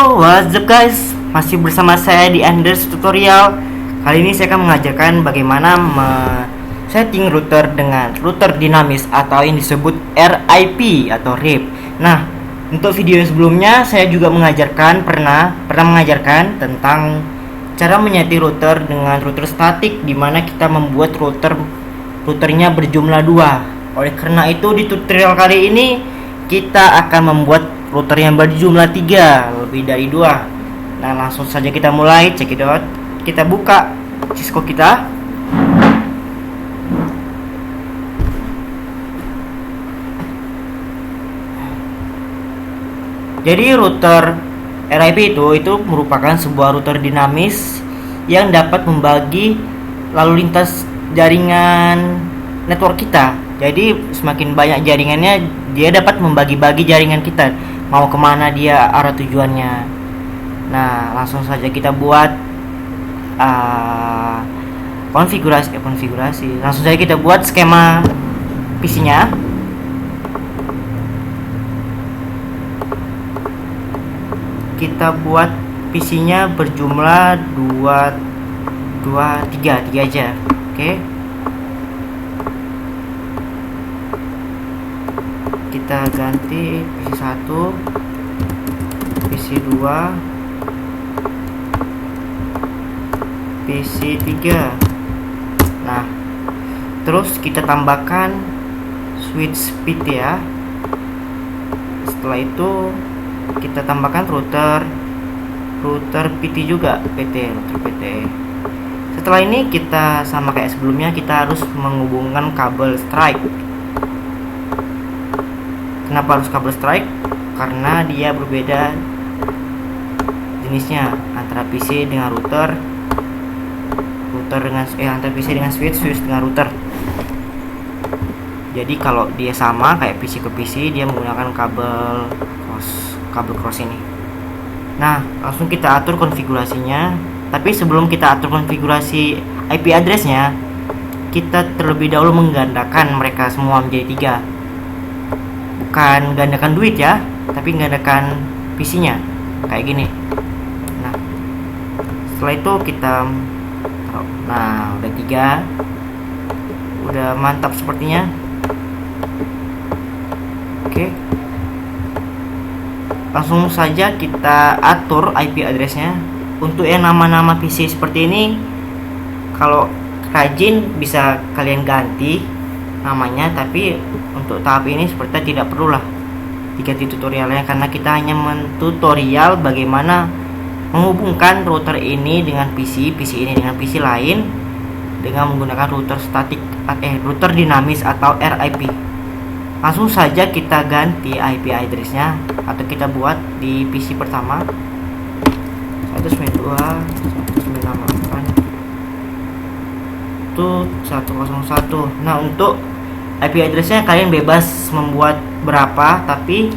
What's up guys? Masih bersama saya di Anders Tutorial. Kali ini saya akan mengajarkan bagaimana setting router dengan router dinamis atau yang disebut RIP atau RIP. Nah, untuk video yang sebelumnya saya juga pernah mengajarkan tentang cara menyeting router dengan router statik, di mana kita membuat routernya berjumlah 2. Oleh karena itu di tutorial kali ini kita akan membuat router yang berjumlah 3, lebih dari 2. Nah, langsung saja kita mulai. Check it out. Kita buka Cisco kita. Jadi router RIP itu merupakan sebuah router dinamis yang dapat membagi lalu lintas jaringan network kita. Jadi semakin banyak jaringannya, dia dapat membagi-bagi jaringan kita, mau kemana dia arah tujuannya. Nah, langsung saja kita buat konfigurasi. Langsung saja kita buat skema PC-nya. Kita buat PC-nya berjumlah 3 aja. Oke. Kita ganti PC 1, PC 2, PC 3. Nah, terus kita tambahkan switch PT ya. Setelah itu kita tambahkan router PT juga, router PT. Setelah ini kita sama kayak sebelumnya, kita harus menghubungkan kabel strike. Kenapa harus kabel strike? Karena dia berbeda jenisnya antara PC dengan router dengan antara PC dengan switch dengan router. Jadi kalau dia sama kayak PC ke PC, dia menggunakan kabel cross ini. Nah, langsung kita atur konfigurasinya. Tapi sebelum kita atur konfigurasi IP address-nya, kita terlebih dahulu menggandakan mereka semua menjadi 3. Bukan gandakan duit ya, tapi gandakan PC-nya kayak gini. Nah, setelah itu kita taruh. Nah, udah 3, udah mantap sepertinya. Oke, langsung saja kita atur IP address-nya. Untuk yang nama-nama PC seperti ini, kalau rajin bisa kalian ganti namanya, tapi untuk tahap ini sepertinya tidak perlu lah diganti tutorialnya, karena kita hanya mentutorial bagaimana menghubungkan router ini dengan PC ini dengan PC lain dengan menggunakan router dinamis atau RIP. Langsung saja kita ganti IP address-nya, atau kita buat di PC pertama 192.168.101. Nah, untuk IP address-nya kalian bebas membuat berapa, tapi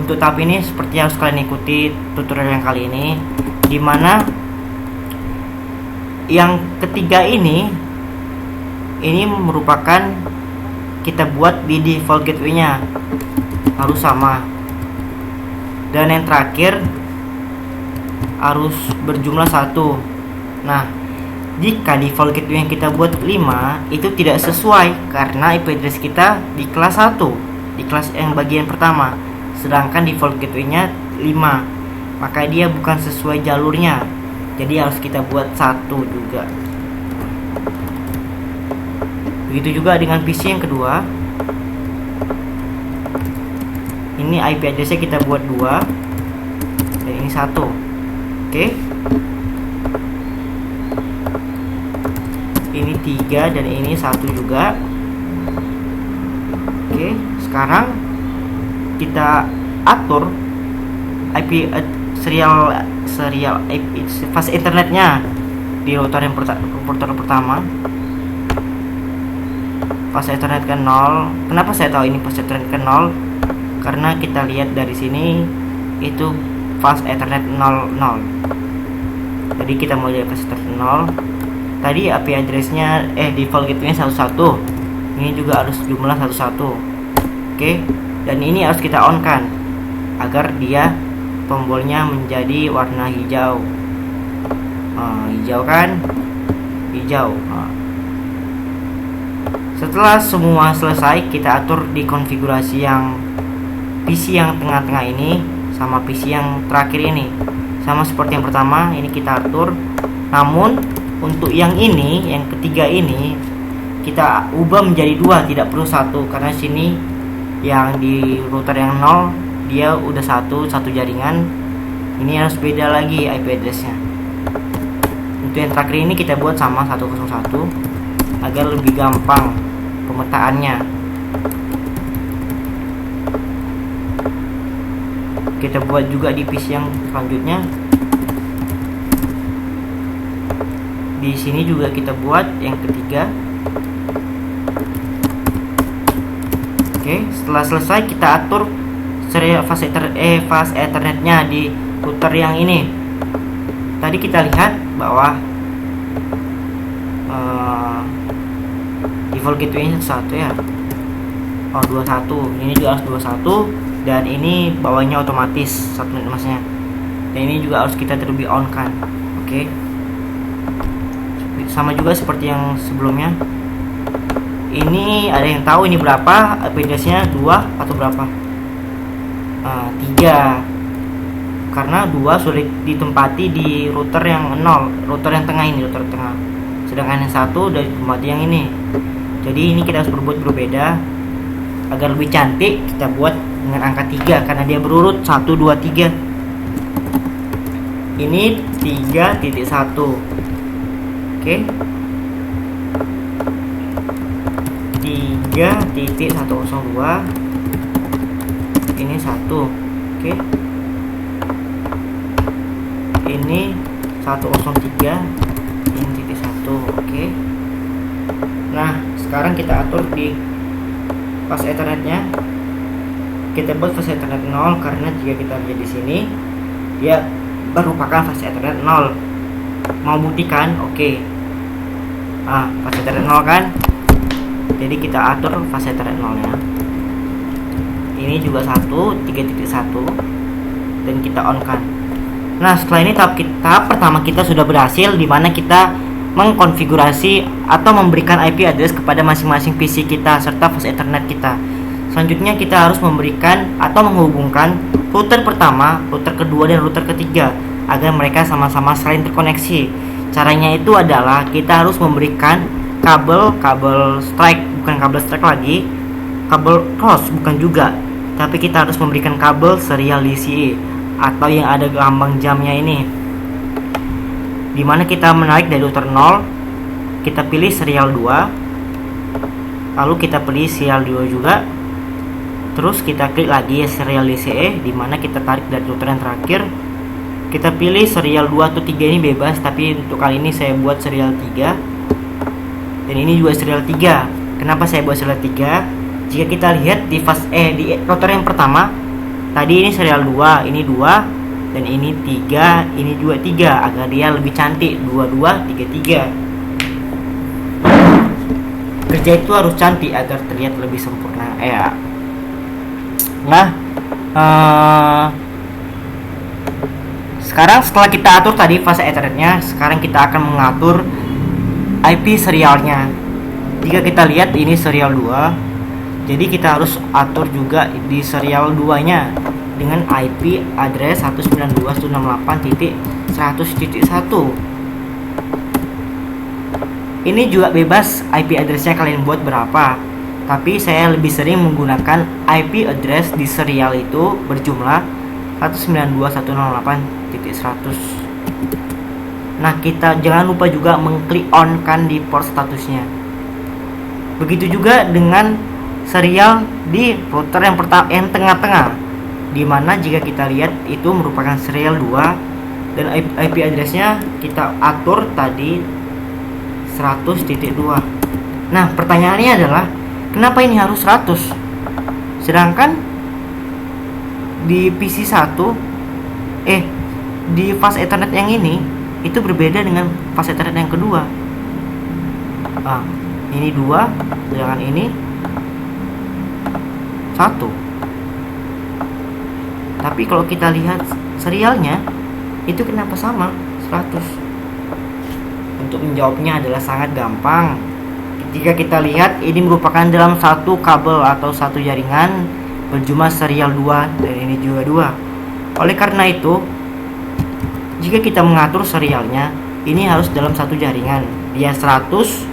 untuk tahap ini seperti harus kalian ikuti tutorial yang kali ini, dimana yang ketiga ini merupakan kita buat di default gateway-nya harus sama, dan yang terakhir harus berjumlah 1. Nah, jika default gateway yang kita buat 5 itu tidak sesuai, karena IP address kita di kelas 1, di kelas yang bagian pertama, sedangkan default gateway-nya 5, maka dia bukan sesuai jalurnya. Jadi harus kita buat 1 juga. Begitu juga dengan PC yang kedua. Ini IP address-nya kita buat 2 dan ini 1. Oke. Ini 3 dan ini 1 juga. Oke, sekarang kita atur IP serial IP fast internetnya di router pertama. Fast Ethernet ke 0. Kenapa saya tahu ini fast Ethernet ke 0? Karena kita lihat dari sini itu fast Ethernet 00. Jadi kita mulai dari fast Ethernet 0. Tadi IP address-nya default gateway-nya 11. Ini juga harus jumlah 11. Oke. Dan ini harus kita on kan agar dia tombolnya menjadi warna hijau. Hijau kan, hijau. Setelah semua selesai, kita atur di konfigurasi yang PC yang tengah-tengah ini sama PC yang terakhir ini, sama seperti yang pertama. Ini kita atur, namun untuk yang ini, yang ketiga ini, kita ubah menjadi 2, tidak perlu 1, karena sini yang di router yang 0 dia udah satu jaringan. Ini harus beda lagi IP addressnya. Untuk yang terakhir ini kita buat sama 101 agar lebih gampang pemetaannya. Kita buat juga di PC yang selanjutnya. Di sini juga kita buat yang ketiga. Oke, setelah selesai kita atur serial fast ethernetnya di router yang ini. Tadi kita lihat bahwa default gateway-nya 1 ya. 21. Ini juga harus 21, dan ini bawahnya otomatis 1 menit masnya. Dan ini juga harus kita terlebih on kan. Oke. Sama juga seperti yang sebelumnya. Ini ada yang tahu ini berapa IP address-nya, 2 atau berapa? 3. Karena 2 sulit ditempati di router yang 0, router yang tengah ini, router tengah. Sedangkan yang 1 udah ditempati yang ini. Jadi ini kita harus berbuat berbeda agar lebih cantik. Kita buat dengan angka 3 karena dia berurut 1 2 3. Ini 3.1. Oke. 3.102. Ini 1. Oke. Ini 103. Ini titik 1. Oke. Nah, sekarang kita atur di fast ethernetnya. Kita buat fast ethernet 0 karena jika kita lihat di sini dia merupakan fast ethernet 0. Mau buktikan? Oke. Fast ethernet 0 kan? Jadi kita atur fast ethernet 0 nya. Ini juga 3.1 dan kita on kan. Nah, setelah ini tahap pertama kita sudah berhasil, di mana kita mengkonfigurasi atau memberikan IP address kepada masing-masing PC kita serta fast ethernet kita. Selanjutnya kita harus memberikan atau menghubungkan router pertama, router kedua, dan router ketiga agar mereka sama-sama saling terkoneksi. Caranya itu adalah kita harus memberikan kabel strike, bukan kabel strike lagi, kabel cross bukan juga, tapi kita harus memberikan kabel serial DCA atau yang ada lambang jamnya ini, dimana kita menarik dari router 0, kita pilih serial 2, lalu kita pilih serial 2 juga, terus kita klik lagi serial DCA, dimana kita tarik dari router yang terakhir. Kita pilih serial 2 atau 3, ini bebas, tapi untuk kali ini saya buat serial 3, dan ini juga serial 3. Kenapa saya buat serial 3? Jika kita lihat di di router yang pertama tadi, ini serial 2, ini 2, dan ini 3, ini juga 3, agar dia lebih cantik. 22, 33. Kerja itu harus cantik agar terlihat lebih sempurna. Nah, sekarang setelah kita atur tadi fase ethernetnya, sekarang kita akan mengatur IP serialnya. Jika kita lihat ini serial 2, jadi kita harus atur juga di serial 2 nya dengan IP address 192.168.100.1. Ini juga bebas IP addressnya kalian buat berapa, tapi saya lebih sering menggunakan IP address di serial itu berjumlah 192.168.100. Nah, kita jangan lupa juga mengklik on kan di port statusnya. Begitu juga dengan serial di router yang yang tengah-tengah, dimana jika kita lihat itu merupakan serial 2 dan IP addressnya kita atur tadi 100.2. Nah, pertanyaannya adalah kenapa ini harus 100 sedangkan di PC 1 di fast ethernet yang ini itu berbeda dengan fast ethernet yang kedua. Ini 2, sedangkan ini 1. Tapi kalau kita lihat serialnya itu kenapa sama 100? Untuk menjawabnya adalah sangat gampang. Jika kita lihat ini merupakan dalam satu kabel atau satu jaringan berjumlah serial 2 dan ini juga 2. Oleh karena itu, jika kita mengatur serialnya, ini harus dalam satu jaringan. Dia 100.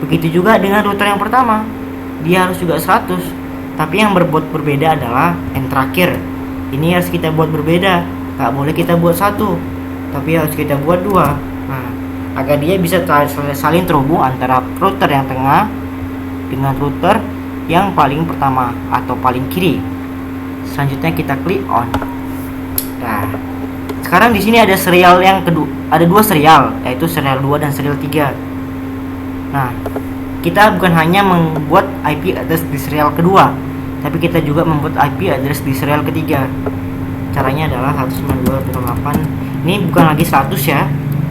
Begitu juga dengan router yang pertama. Dia harus juga 100. Tapi yang berbuat berbeda adalah yang terakhir. Ini harus kita buat berbeda. Gak boleh kita buat 1, tapi harus kita buat 2. Nah, agar dia bisa saling terhubung antara router yang tengah dengan router yang paling pertama atau paling kiri. Selanjutnya kita klik on. Nah, sekarang di sini ada serial yang kedua, ada 2 serial, yaitu serial 2 dan serial 3. Nah, kita bukan hanya membuat IP address di serial kedua, tapi kita juga membuat IP address di serial ketiga. Caranya adalah 192.168. Ini bukan lagi 100 ya,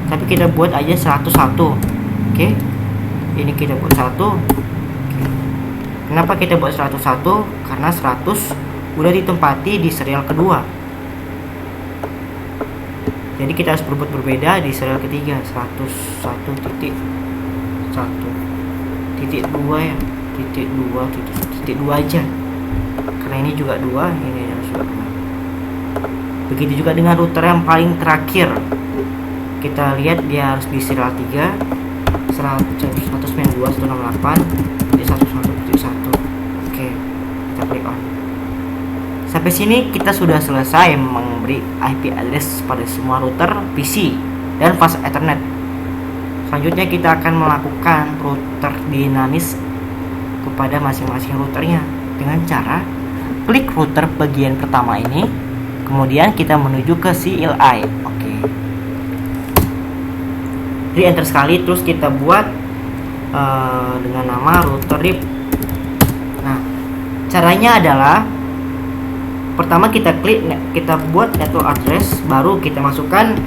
tapi kita buat aja 101. Oke. Ini kita buat 1. Kenapa kita buat 101? Karena 100 udah ditempati di serial kedua. Jadi kita harus berbuat berbeda di serial ketiga. 101.1.2 ya. Titik 2 aja. Karena ini juga 2, ini harus juga 2. Begitu juga dengan router yang paling terakhir. Kita lihat dia harus di serial 3, 192.168, jadi 101.1. Oke, kita klik on. Sampai sini kita sudah selesai memberi IP address pada semua router PC dan fast Ethernet. Selanjutnya kita akan melakukan router dinamis kepada masing-masing routernya dengan cara klik router bagian pertama ini, kemudian kita menuju ke CLI. Oke. Di enter sekali, terus kita buat dengan nama router RIP. Nah, caranya adalah pertama kita klik, kita buat network address, baru kita masukkan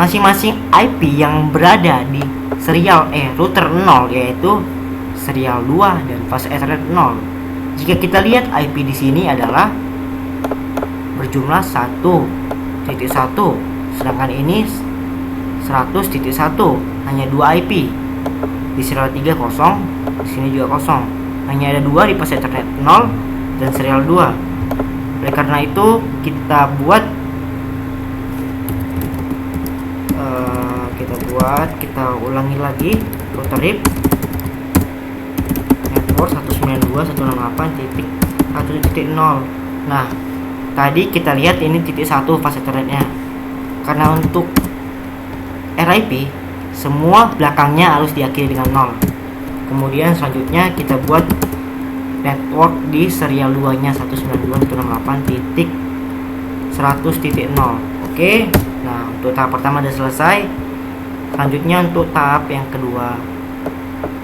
masing-masing IP yang berada di serial router 0, yaitu serial 2 dan fast Ethernet 0. Jika kita lihat IP di sini adalah berjumlah 1.1, sedangkan ini 100.1, hanya 2 IP. Di serial 3 kosong, di sini juga kosong. Hanya ada 2 di fast Ethernet 0 dan serial 2. Oleh karena itu kita buat kita ulangi lagi router RIP network 192.168.1.0. Nah, tadi kita lihat ini titik 1 fast Ethernetnya. Karena untuk RIP semua belakangnya harus diakhiri dengan 0. Kemudian selanjutnya kita buat network di serial 2 nya 192.168.100.0. Oke. Nah, untuk tahap pertama sudah selesai. Selanjutnya untuk tahap yang kedua.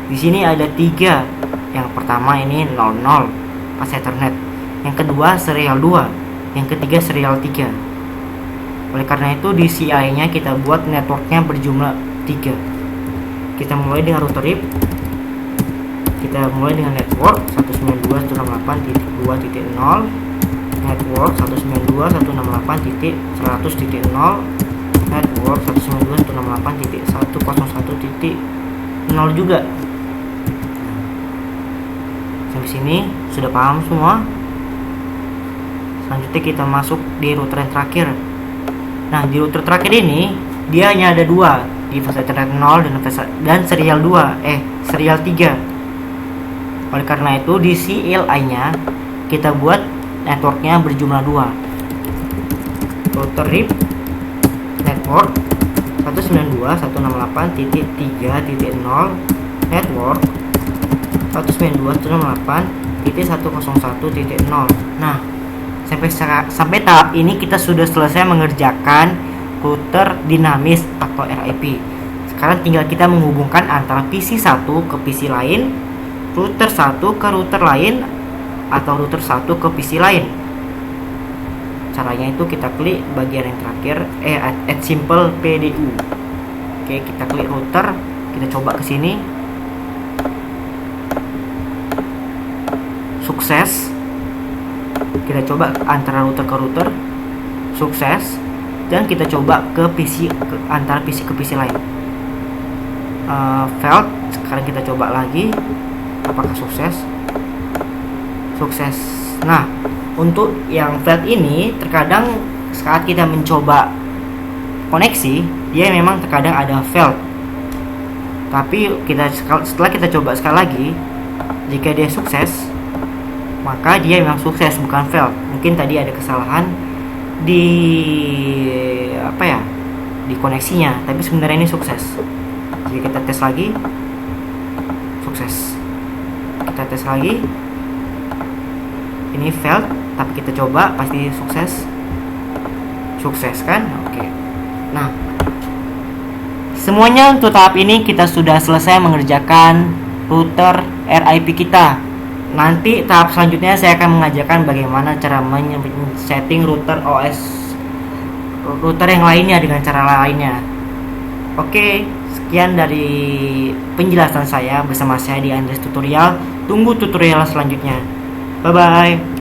Di sini ada 3. Yang pertama ini 00 fast Ethernet. Yang kedua serial 2. Yang ketiga serial 3. Oleh karena itu di CI-nya kita buat networknya berjumlah 3. Kita mulai dengan router RIP. Kita mulai dengan network 192.168.2.0, network 192.168.100.0, network 192.168.101.0 juga. Sampai sini sudah paham semua. Selanjutnya kita masuk di router yang terakhir. Nah, di router terakhir ini dia hanya ada 2, di fast Ethernet 0 dan serial 2, serial 3. Oleh karena itu di CLI-nya kita buat networknya berjumlah 2. Router RIP network 192.168.3.0, network 192.168.101.0. Nah, sampai tahap ini kita sudah selesai mengerjakan router dinamis atau RIP. Sekarang tinggal kita menghubungkan antara PC 1 ke PC lain, router 1 ke router lain, atau router 1 ke PC lain. Caranya itu kita klik bagian yang terakhir, add simple PDU. Oke, kita klik router, kita coba ke sini. Sukses. Kita coba antara router ke router, sukses. Dan kita coba ke PC, antara PC ke PC lain, failed. Sekarang kita coba lagi, apakah sukses? Sukses. Nah, untuk yang failed ini terkadang saat kita mencoba koneksi, dia memang terkadang ada failed. Tapi setelah kita coba sekali lagi, jika dia sukses, maka dia memang sukses, bukan failed. Mungkin tadi ada kesalahan di di koneksinya, tapi sebenarnya ini sukses. Jika kita tes lagi, sukses. Kita tes lagi, ini failed, tapi kita coba pasti sukses. Sukses kan? Oke. Nah, semuanya untuk tahap ini kita sudah selesai mengerjakan router RIP kita. Nanti tahap selanjutnya saya akan mengajarkan bagaimana cara setting router OS router yang lainnya dengan cara lainnya. Oke, sekian dari penjelasan saya bersama saya di Andres Tutorial. Tunggu tutorial selanjutnya. Bye bye.